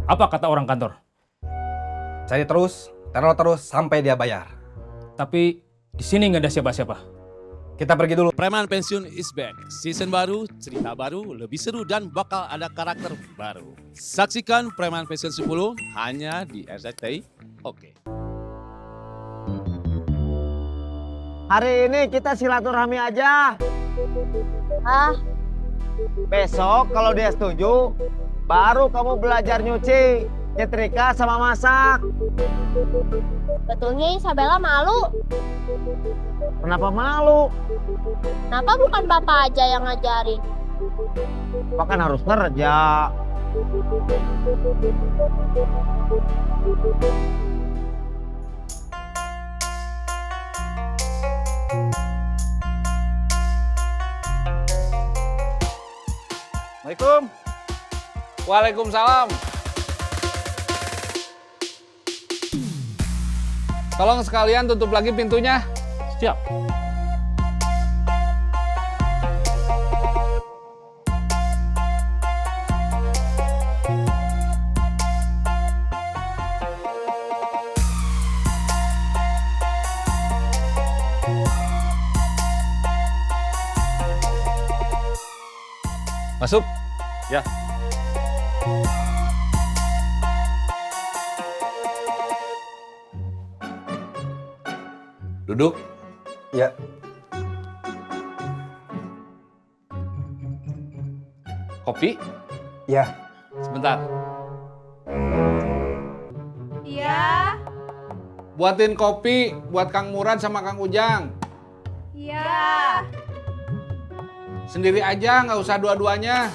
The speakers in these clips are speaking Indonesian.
Apa kata orang kantor? Cari terus, teror terus sampai dia bayar. Tapi di sini nggak ada siapa-siapa. Kita pergi dulu. Preman Pensiun is back. Season baru, cerita baru, lebih seru dan bakal ada karakter baru. Saksikan Preman Pensiun 10 hanya di RCTI. Oke. Hari ini kita silaturahmi aja. Ah, Besok kalau dia setuju, baru kamu belajar nyuci, nyetrika sama masak. betulnya Isabella malu. Kenapa malu? Kenapa bukan Bapak aja yang ngajarin? Bapak kan harus kerja. Assalamualaikum. Waalaikumsalam. Tolong sekalian tutup lagi pintunya. Siap. Masuk. Ya. Duduk. Ya, Kopi. ya. Sebentar. Iya, Buatin kopi buat Kang Murad sama Kang Ujang. iya, Sendiri aja, nggak usah dua-duanya.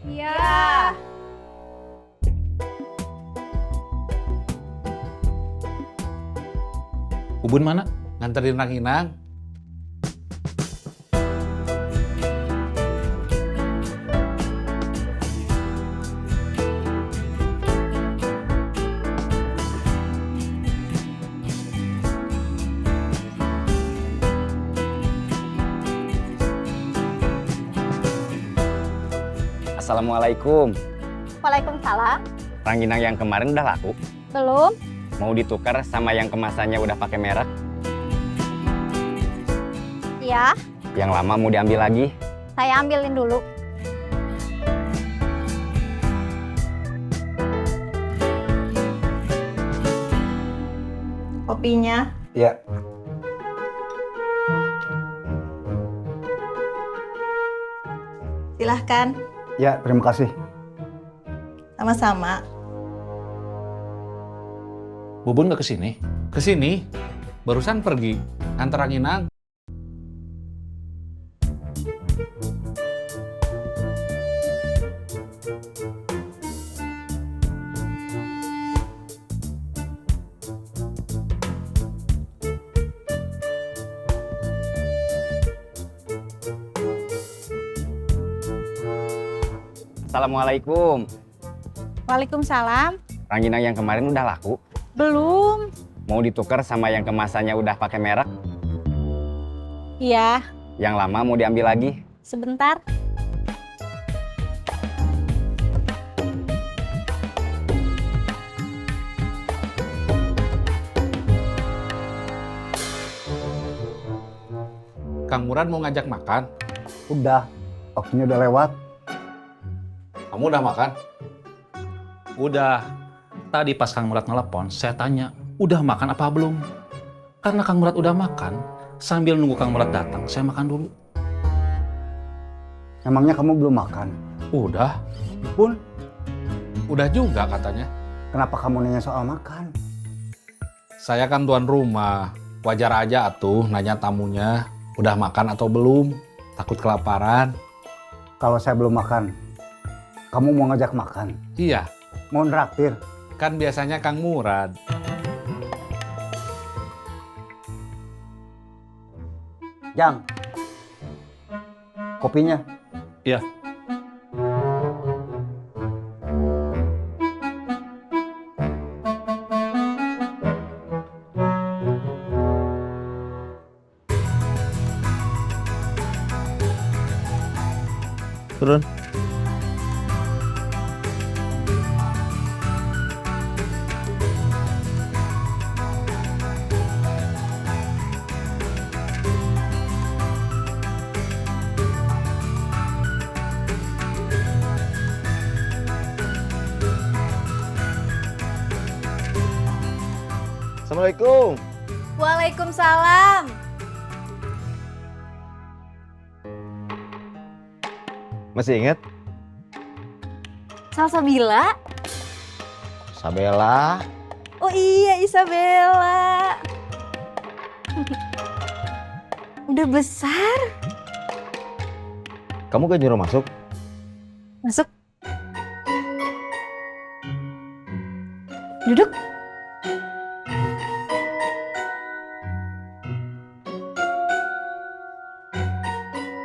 iya. Ubun mana? Nganterin Rang Inang. Assalamualaikum. Waalaikumsalam. Rangginang yang kemarin udah laku. Belum? Mau ditukar sama yang kemasannya udah pakai merek. Iya, Yang lama mau diambil lagi. saya ambilin dulu. Kopinya. Ya. Silahkan. Ya, terima kasih. Sama-sama. Bubun nggak kesini? Kesini. Barusan pergi. Nganter Rang Inang. Assalamualaikum. Waalaikumsalam. Rangginang yang kemarin udah laku. Belum? Mau ditukar sama yang kemasannya udah pakai merek. Iya, Yang lama mau diambil lagi. sebentar. Kang Murad mau ngajak makan. Udah, waktunya udah lewat. Kamu udah makan? Udah. Tadi pas Kang Murad ngelepon, saya tanya, udah makan apa belum? Karena Kang Murad udah makan, sambil nunggu Kang Murad datang, saya makan dulu. Emangnya kamu belum makan? Udah. Pun, Udah juga katanya. kenapa kamu nanya soal makan? Saya kan tuan rumah. Wajar aja atuh nanya tamunya udah makan atau belum. Takut kelaparan. Kalau saya belum makan, kamu mau ngajak makan? Iya, Mau nraktir? kan biasanya Kang Murad. Jang, kopinya. Iya. Turun. Assalamualaikum. Waalaikumsalam. Masih ingat? Salsabila? Sabela. Oh iya, Isabella. Udah besar. Kamu gak nyuruh masuk? Masuk. Duduk.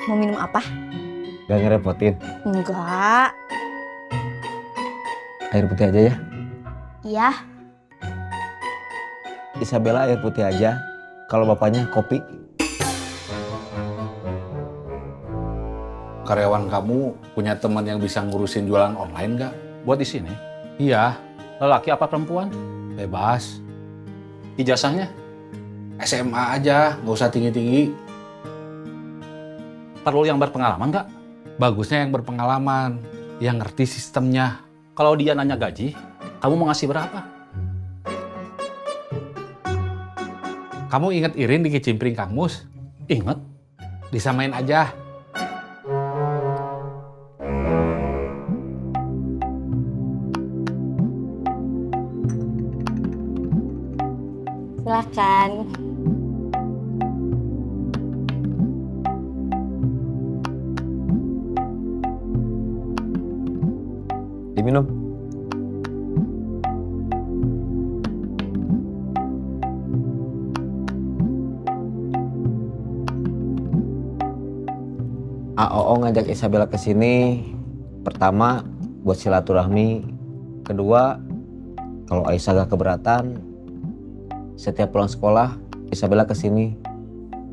Mau minum apa? Gak ngerepotin. Enggak. Air putih aja ya. Iya. Isabella air putih aja. Kalau bapaknya kopi. Karyawan kamu punya teman yang bisa ngurusin jualan online nggak? Buat di sini, Iya, lelaki apa perempuan? bebas. Ijazahnya SMA aja, nggak usah tinggi-tinggi. perlu yang berpengalaman nggak? Bagusnya yang berpengalaman, yang ngerti sistemnya. Kalau dia nanya gaji, kamu mau ngasih berapa? Kamu inget Irin di Kicimpring Kang Mus? Ingat, Disamain aja. Silakan. Diminum. AOO ngajak Isabella ke sini. Pertama, buat silaturahmi. Kedua, kalau Aisyah gak keberatan, setiap pulang sekolah, Isabella ke sini.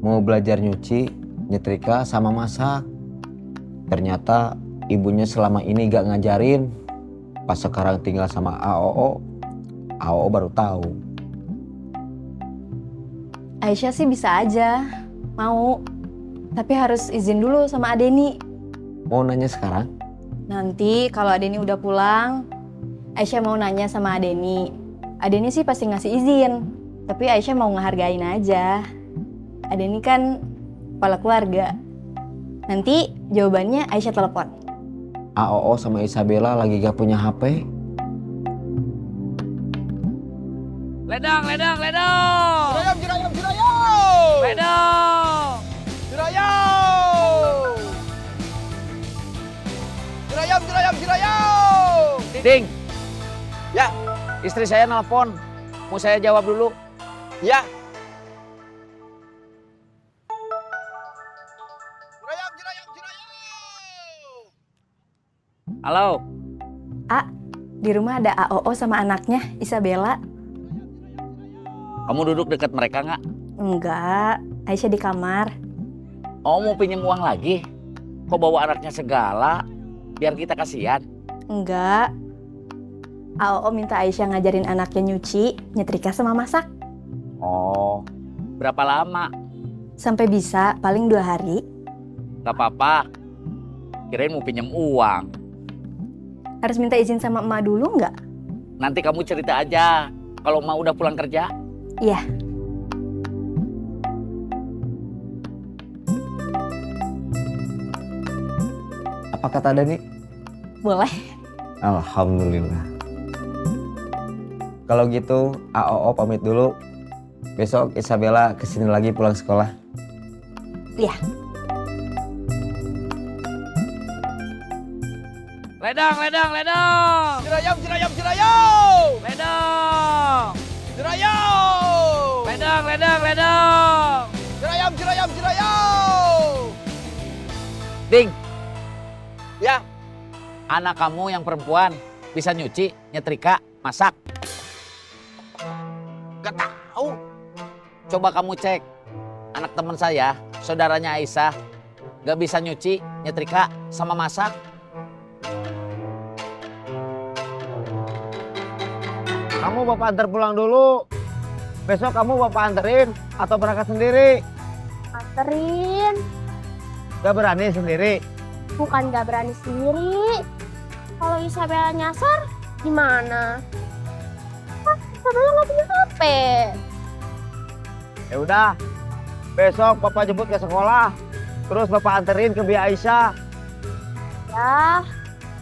Mau belajar nyuci, nyetrika, sama masak. Ternyata ibunya selama ini gak ngajarin. Pas sekarang tinggal sama AOO, AOO baru tahu. Aisyah sih bisa aja. Mau. Tapi harus izin dulu sama Adeni. Mau nanya sekarang? Nanti kalau Adeni udah pulang, Aisyah mau nanya sama Adeni. Adeni sih pasti ngasih izin. Tapi Aisyah mau ngehargain aja. Adeni kan kepala keluarga. Nanti jawabannya Aisyah telepon. AOO sama Isabella lagi gak punya HP. Ledang, ledang, ledang. Jirayam, jirayam, jirayam! Ledang. Jirayam! Jirayam, jirayam, jirayam! Ding. Ya, istri saya nelpon. Mau saya jawab dulu. Ya. Jirayam, jirayam, jirayam! Halo. Di rumah ada AOO sama anaknya, Isabella. Kamu duduk dekat mereka nggak? Enggak, Aisyah di kamar. Oh, mau pinjam uang lagi? Kok bawa anaknya segala? Biar kita kasihan. Enggak. AOO minta Aisyah ngajarin anaknya nyuci, nyetrika sama masak. Oh, berapa lama? Sampai bisa, paling 2 hari. Gak apa-apa. Kirain mau pinjam uang. Harus minta izin sama emak dulu nggak? Nanti kamu cerita aja. Kalau emak udah pulang kerja. Iya. Apa kata Dani? Boleh. Alhamdulillah. Kalau gitu, AOO pamit dulu. Besok Isabella kesini lagi pulang sekolah. Iya. Ledang, ledang, ledang. Jirayam, jirayam, jirayam! Ledang. Jirayam! Ledang, ledang, ledang. Jirayam, jirayam, jirayam! Ding. Ya. Anak kamu yang perempuan bisa nyuci, nyetrika, masak. Gak tahu. Coba kamu cek. Anak teman saya, saudaranya Aisyah, gak bisa nyuci, nyetrika, sama masak. Kamu bapak antar pulang dulu. Besok kamu bapak anterin atau berangkat sendiri? Anterin. Gak berani sendiri? Bukan gak berani sendiri. Kalau Isabella nyasar, gimana? katanya nggak punya HP. Ya udah, besok Bapak jemput ke sekolah. Terus Bapak anterin ke Bia Aisyah. Ya,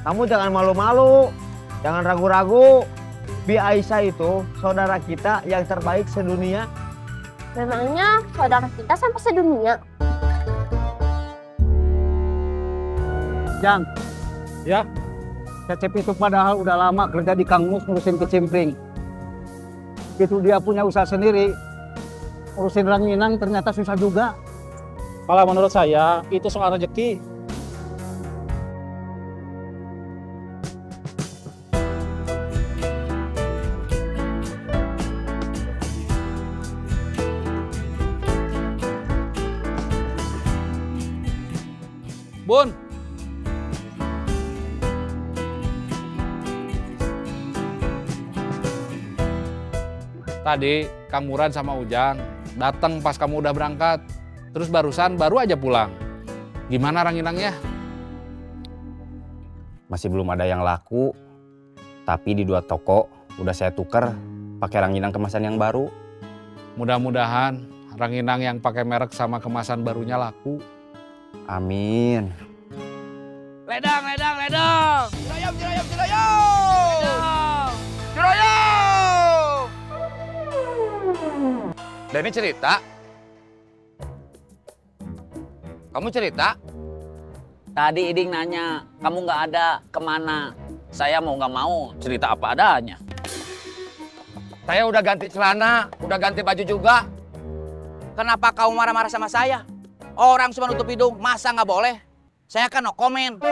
Kamu jangan malu-malu, jangan ragu-ragu. Bia Aisyah itu saudara kita yang terbaik sedunia. memangnya saudara kita sampai sedunia. Jang, ya, Cecep itu padahal udah lama kerja di Kang Mus ngurusin kecimpring. Itu dia punya usaha sendiri, ngurusin ranginang ternyata susah juga. Kalau menurut saya, itu soal rezeki. Bun, tadi Kang Murad sama Ujang datang pas kamu udah berangkat. Terus barusan baru aja pulang. Gimana ranginangnya? Masih belum ada yang laku, tapi di 2 toko udah saya tuker pakai ranginang kemasan yang baru. Mudah-mudahan ranginang yang pakai merek sama kemasan barunya laku. Amin. Ledang, ledang, ledang. Cirayam, cirayam, cirayam. Ledang. Cirayam. Denny cerita. Kamu cerita? Tadi Iding nanya, kamu nggak ada, kemana? Saya mau nggak mau cerita apa adanya. Saya udah ganti celana, udah ganti baju juga. Kenapa kamu marah-marah sama saya? Orang cuma nutup hidung, masa nggak boleh? Saya kan no komen.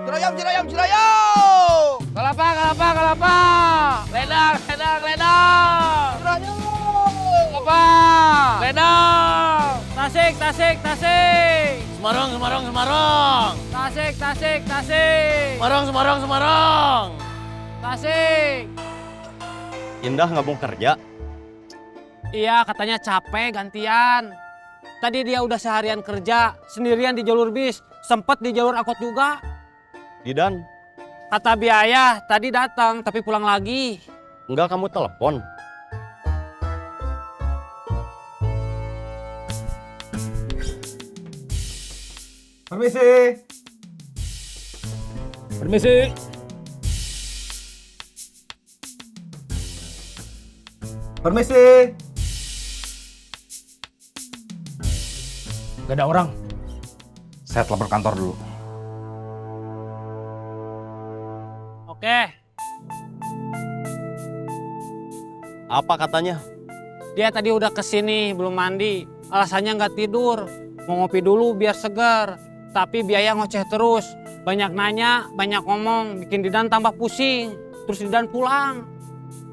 Cirayam, cirayam, cirayam. Kelapa, kelapa, kelapa. Ledang, ledang, ledang. Cirayam. Kelapa. Ledang. Tasik, tasik, tasik. Semarang, Semarang, Semarang. Tasik, tasik, tasik. Semarang, Semarang, Semarang. Tasik. Indah nggak mau kerja? Iya, katanya capek gantian. Tadi dia udah seharian kerja, sendirian di jalur bis, sempet di jalur angkot juga. Didan, Kata biaya, tadi datang tapi pulang lagi. enggak kamu telepon. Permisi. Permisi. Permisi. Gak ada orang. Saya telepon kantor dulu. Oke, Apa katanya? dia tadi udah kesini belum mandi. Alasannya nggak tidur, mau ngopi dulu biar segar. Tapi biaya ngoceh terus, banyak nanya, banyak ngomong, bikin Didan tambah pusing. Terus Didan pulang,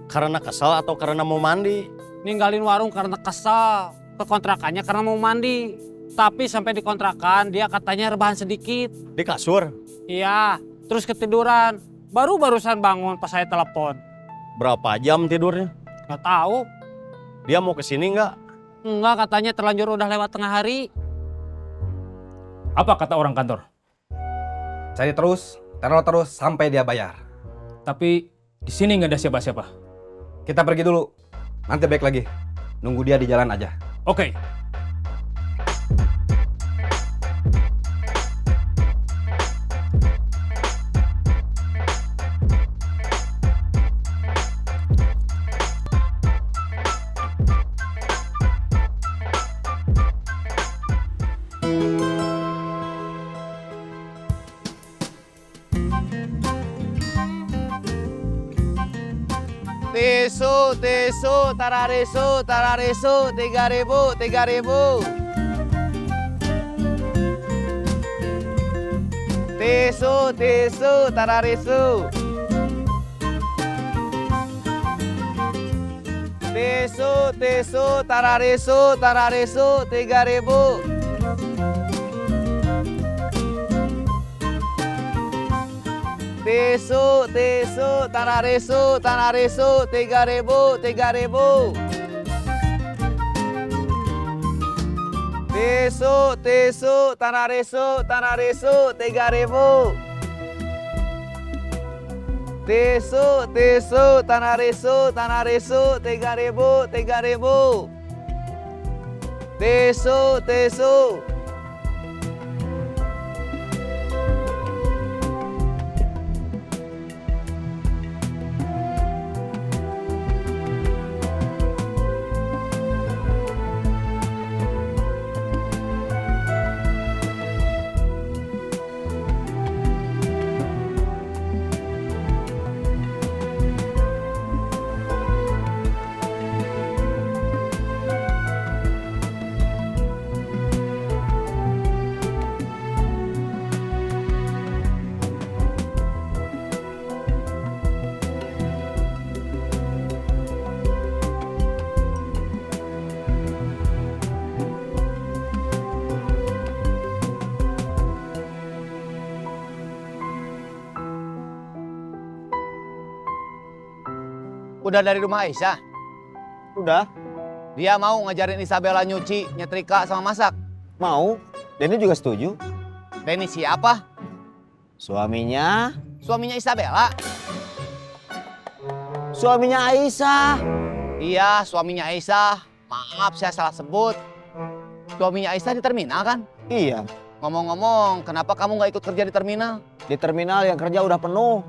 Karena kesal atau karena mau mandi? ninggalin warung karena kesal. Ke kontrakannya karena mau mandi. Tapi sampai di kontrakan dia katanya rebahan sedikit. Di kasur. Iya, terus ketiduran. Barusan bangun pas saya telepon. Berapa jam tidurnya? Nggak tahu. Dia mau kesini nggak? Enggak, katanya terlanjur udah lewat tengah hari. Apa kata orang kantor? Cari terus, teror terus sampai dia bayar. Tapi di sini nggak ada siapa-siapa. Kita pergi dulu, nanti balik lagi. Nunggu dia di jalan aja. Oke. Tisu, tisu, tararisu, tararisu, 3.000, 3.000. Tisu, tisu, tararisu. Tisu, tisu, tararisu, tararisu, 3.000. Tisu, tisu, tanarisu, tanarisu, 3.000, 3.000. Tisu, tisu, tanarisu, tanarisu, 3.000. Tisu, tanah risu, 3.000, 3.000. Tisu. Udah dari rumah Aisyah? Udah, Dia mau ngajarin Isabella nyuci, nyetrika, sama masak. mau. Denny juga setuju. Denny siapa? Suaminya, Suaminya Isabella? suaminya Aisyah. Iya, suaminya Aisyah. Maaf, saya salah sebut. Suaminya Aisyah di terminal kan? Iya, Ngomong-ngomong, kenapa kamu nggak ikut kerja di terminal? di terminal yang kerja udah penuh.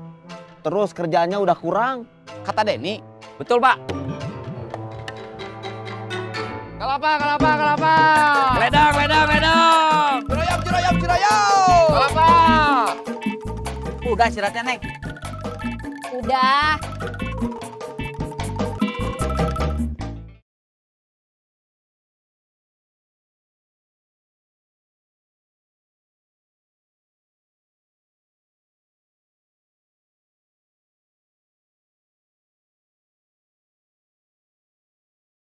Terus kerjanya udah kurang. Kata Denny. Betul, Pak. Kelapa. Ledang. Ciroyom. Kelapa. Udah istirahatnya, Neng. Udah.